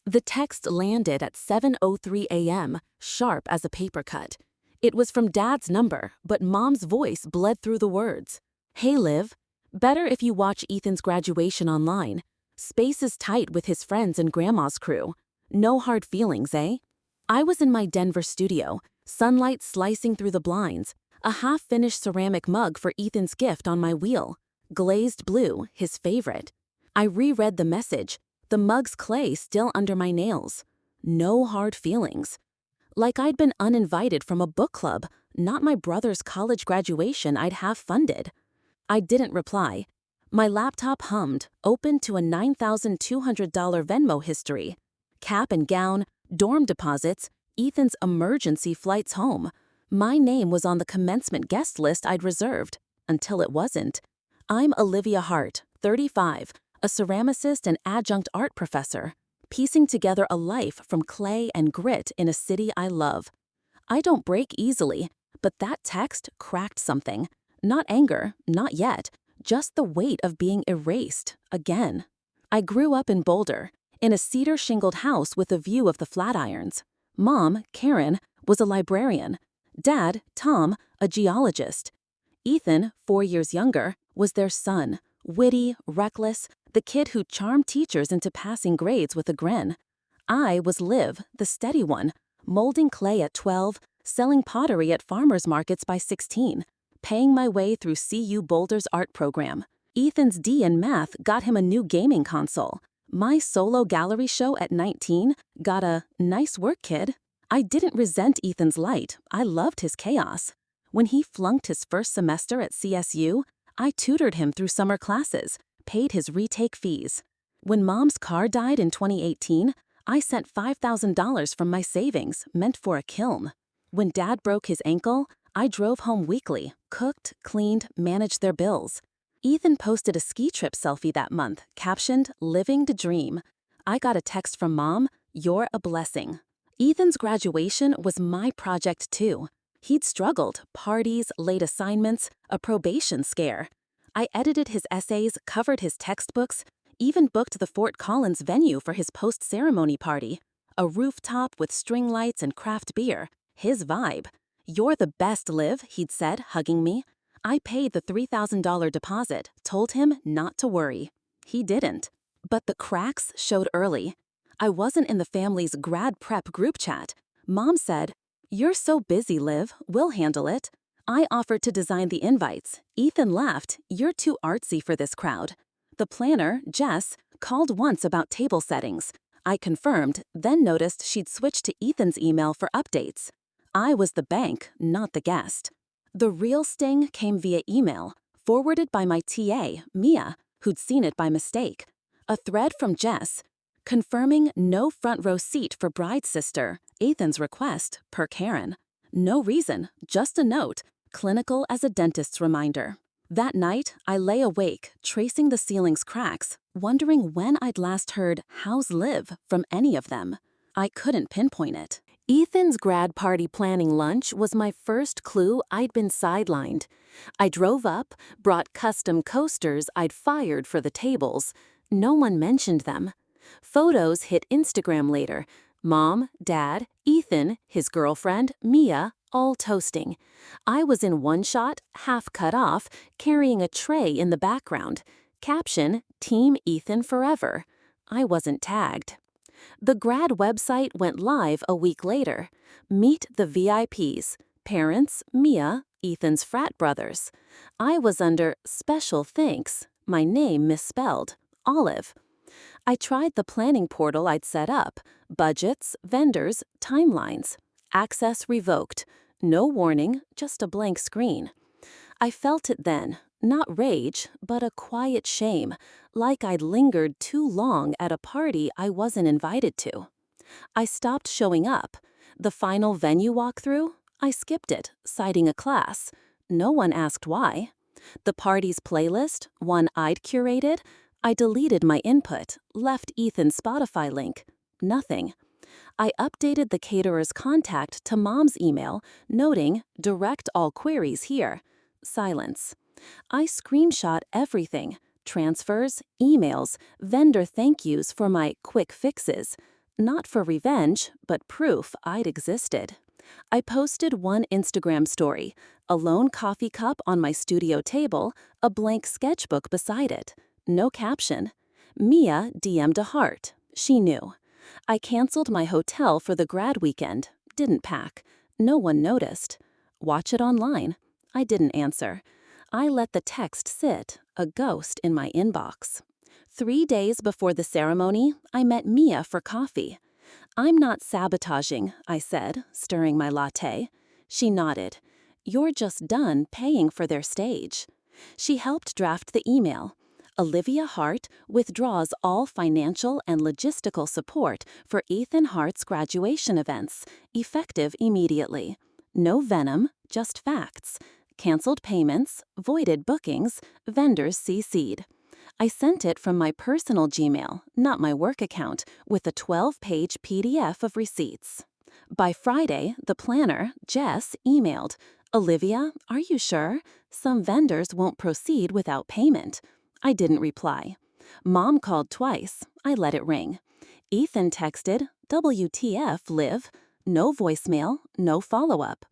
The text landed at 7:03 a.m., sharp as a paper cut. It was from Dad's number, but Mom's voice bled through the words. "Hey, Liv. Better if you watch Ethan's graduation online. Space is tight with his friends and Grandma's crew. No hard feelings, eh?" I was in my Denver studio, sunlight slicing through the blinds, a half-finished ceramic mug for Ethan's gift on my wheel. Glazed blue, his favorite. I reread the message, the mug's clay still under my nails. No hard feelings. Like I'd been uninvited from a book club, not my brother's college graduation I'd have funded. I didn't reply. My laptop hummed, open to a $9,200 Venmo history. Cap and gown, dorm deposits, Ethan's emergency flights home. My name was on the commencement guest list I'd reserved, until it wasn't. I'm Olivia Hart, 35, a ceramicist and adjunct art professor, piecing together a life from clay and grit in a city I love. I don't break easily, but that text cracked something. Not anger, not yet, just the weight of being erased, again. I grew up in Boulder, in a cedar-shingled house with a view of the Flatirons. Mom, Karen, was a librarian. Dad, Tom, a geologist. Ethan, 4 years younger, was their son, witty, reckless, the kid who charmed teachers into passing grades with a grin. I was Liv, the steady one, molding clay at 12, selling pottery at farmers markets by 16, paying my way through CU Boulder's art program. Ethan's D in math got him a new gaming console. My solo gallery show at 19 got a "nice work, kid." I didn't resent Ethan's light, I loved his chaos. When he flunked his first semester at CSU, I tutored him through summer classes, paid his retake fees. When Mom's car died in 2018, I sent $5,000 from my savings, meant for a kiln. When Dad broke his ankle, I drove home weekly, cooked, cleaned, managed their bills. Ethan posted a ski trip selfie that month, captioned, "Living to Dream." I got a text from Mom, "You're a blessing." Ethan's graduation was my project too. He'd struggled, parties, late assignments, a probation scare. I edited his essays, covered his textbooks, even booked the Fort Collins venue for his post-ceremony party. A rooftop with string lights and craft beer. His vibe. "You're the best, Liv," he'd said, hugging me. I paid the $3,000 deposit, told him not to worry. He didn't. But the cracks showed early. I wasn't in the family's grad prep group chat. Mom said, "You're so busy, Liv, we'll handle it." I offered to design the invites. Ethan laughed, "You're too artsy for this crowd." The planner, Jess, called once about table settings. I confirmed, then noticed she'd switched to Ethan's email for updates. I was the bank, not the guest. The real sting came via email, forwarded by my TA, Mia, who'd seen it by mistake. A thread from Jess, confirming no front row seat for bride's sister, Ethan's request, per Karen. No reason, just a note, clinical as a dentist's reminder. That night, I lay awake, tracing the ceiling's cracks, wondering when I'd last heard "How's Liv" from any of them. I couldn't pinpoint it. Ethan's grad party planning lunch was my first clue I'd been sidelined. I drove up, brought custom coasters I'd fired for the tables. No one mentioned them. Photos hit Instagram later. Mom, Dad, Ethan, his girlfriend, Mia, all toasting. I was in one shot, half cut off, carrying a tray in the background. Caption, "Team Ethan Forever." I wasn't tagged. The grad website went live a week later. Meet the VIPs. Parents, Mia, Ethan's frat brothers. I was under "Special Thanks," my name misspelled, Olive. I tried the planning portal I'd set up. Budgets, vendors, timelines. Access revoked. No warning, just a blank screen. I felt it then, not rage, but a quiet shame, like I'd lingered too long at a party I wasn't invited to. I stopped showing up. The final venue walkthrough? I skipped it, citing a class. No one asked why. The party's playlist, one I'd curated? I deleted my input, left Ethan's Spotify link. Nothing. I updated the caterer's contact to Mom's email, noting, "Direct all queries here." Silence. I screenshot everything. Transfers, emails, vendor thank yous for my quick fixes. not for revenge, but proof I'd existed. I posted one Instagram story, a lone coffee cup on my studio table, a blank sketchbook beside it. No caption. Mia DM'd a heart. She knew. I canceled my hotel for the grad weekend. Didn't pack. No one noticed. Watch it online. I didn't answer. I let the text sit, a ghost in my inbox. 3 days before the ceremony, I met Mia for coffee. "I'm not sabotaging," I said, stirring my latte. She nodded. "You're just done paying for their stage." She helped draft the email. Olivia Hart withdraws all financial and logistical support for Ethan Hart's graduation events, effective immediately. No venom, just facts. Canceled payments, voided bookings, vendors CC'd. I sent it from my personal Gmail, not my work account, with a 12-page PDF of receipts. By Friday, the planner, Jess, emailed, "Olivia, are you sure? Some vendors won't proceed without payment." I didn't reply. Mom called twice. I let it ring. Ethan texted, "WTF, Liv?" No voicemail, no follow-up.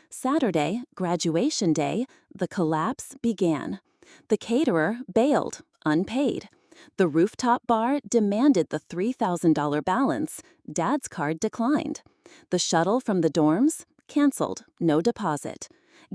Saturday, graduation day, the collapse began. The caterer bailed, unpaid. The rooftop bar demanded the $3,000 balance. Dad's card declined. The shuttle from the dorms? Canceled, no deposit.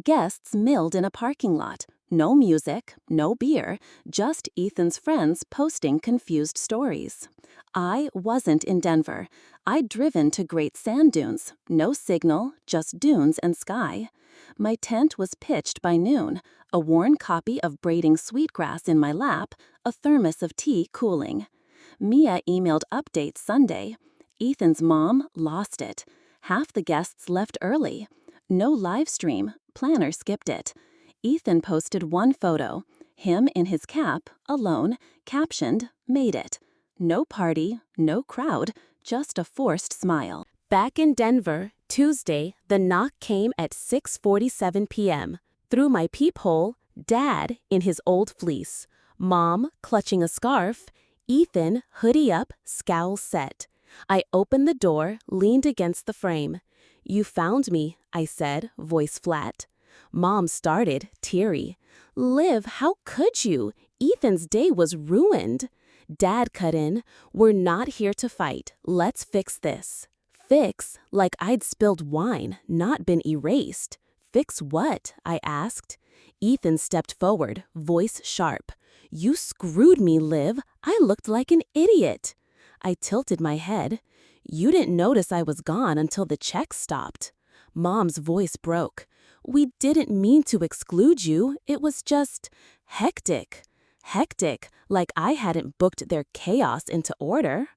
Guests milled in a parking lot. No music, no beer, just Ethan's friends posting confused stories. I wasn't in Denver. I'd driven to Great Sand Dunes. No signal, just dunes and sky. My tent was pitched by noon, a worn copy of Braiding Sweetgrass in my lap, a thermos of tea cooling. Mia emailed updates Sunday. Ethan's mom lost it. Half the guests left early. No live stream, planner skipped it. Ethan posted one photo, him in his cap, alone, captioned, "Made it." No party, no crowd, just a forced smile. Back in Denver, Tuesday, the knock came at 6:47 p.m. Through my peephole, Dad in his old fleece, Mom clutching a scarf, Ethan hoodie up, scowl set. I opened the door, leaned against the frame. "You found me," I said, voice flat. Mom started, teary. "Liv, how could you? Ethan's day was ruined." Dad cut in, "We're not here to fight. Let's fix this." Fix, like I'd spilled wine, not been erased. "Fix what?" I asked. Ethan stepped forward, voice sharp. "You screwed me, Liv. I looked like an idiot." I tilted my head. "You didn't notice I was gone until the check stopped." Mom's voice broke. "We didn't mean to exclude you. It was just hectic." Hectic, like I hadn't booked their chaos into order.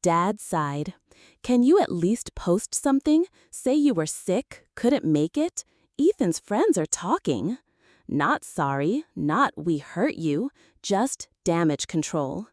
Dad sighed. "Can you at least post something? Say you were sick, couldn't make it? Ethan's friends are talking." Not sorry, not "we hurt you," just damage control.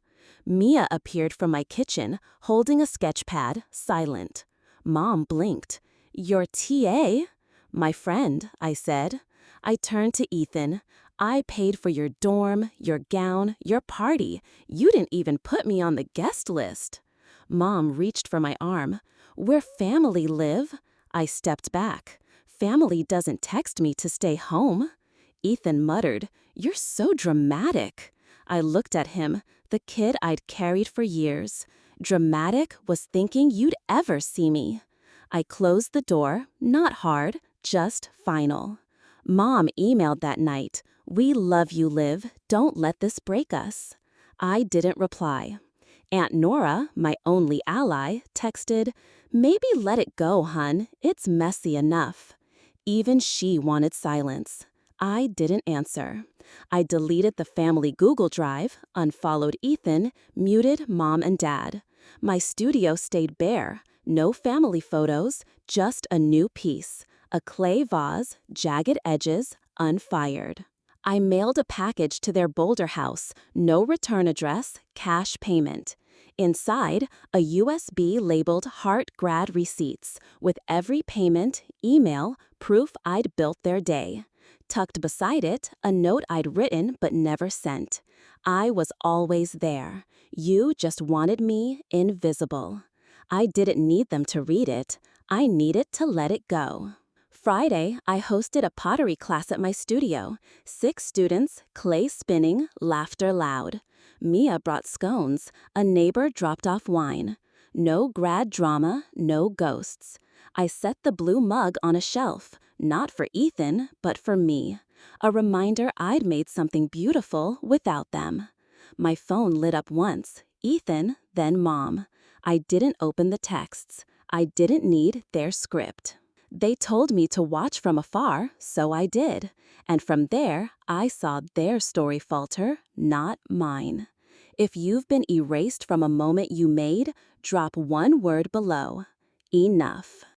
Mia appeared from my kitchen, holding a sketch pad, silent. Mom blinked. "Your TA?" "My friend," I said. I turned to Ethan. "I paid for your dorm, your gown, your party. You didn't even put me on the guest list." Mom reached for my arm. "We're family, Liv." I stepped back. "Family doesn't text me to stay home." Ethan muttered, "You're so dramatic." I looked at him, the kid I'd carried for years. Dramatic was thinking you'd ever see me. I closed the door, not hard, just final. Mom emailed that night, "We love you, Liv. Don't let this break us." I didn't reply. Aunt Nora, my only ally, texted, "Maybe let it go, hun. It's messy enough." Even she wanted silence. I didn't answer. I deleted the family Google Drive, unfollowed Ethan, muted Mom and Dad. My studio stayed bare. No family photos, just a new piece. A clay vase, jagged edges, unfired. I mailed a package to their Boulder house, no return address, cash payment. Inside, a USB labeled Heart Grad receipts, with every payment, email, proof I'd built their day. Tucked beside it, a note I'd written but never sent. I was always there. You just wanted me invisible. I didn't need them to read it. I needed to let it go. Friday, I hosted a pottery class at my studio. 6 students, clay spinning, laughter loud. Mia brought scones. A neighbor dropped off wine. No grad drama, no ghosts. I set the blue mug on a shelf, not for Ethan, but for me. A reminder I'd made something beautiful without them. My phone lit up once. Ethan, then Mom. I didn't open the texts. I didn't need their script. They told me to watch from afar, so I did. And from there, I saw their story falter, not mine. If you've been erased from a moment you made, drop one word below. Enough.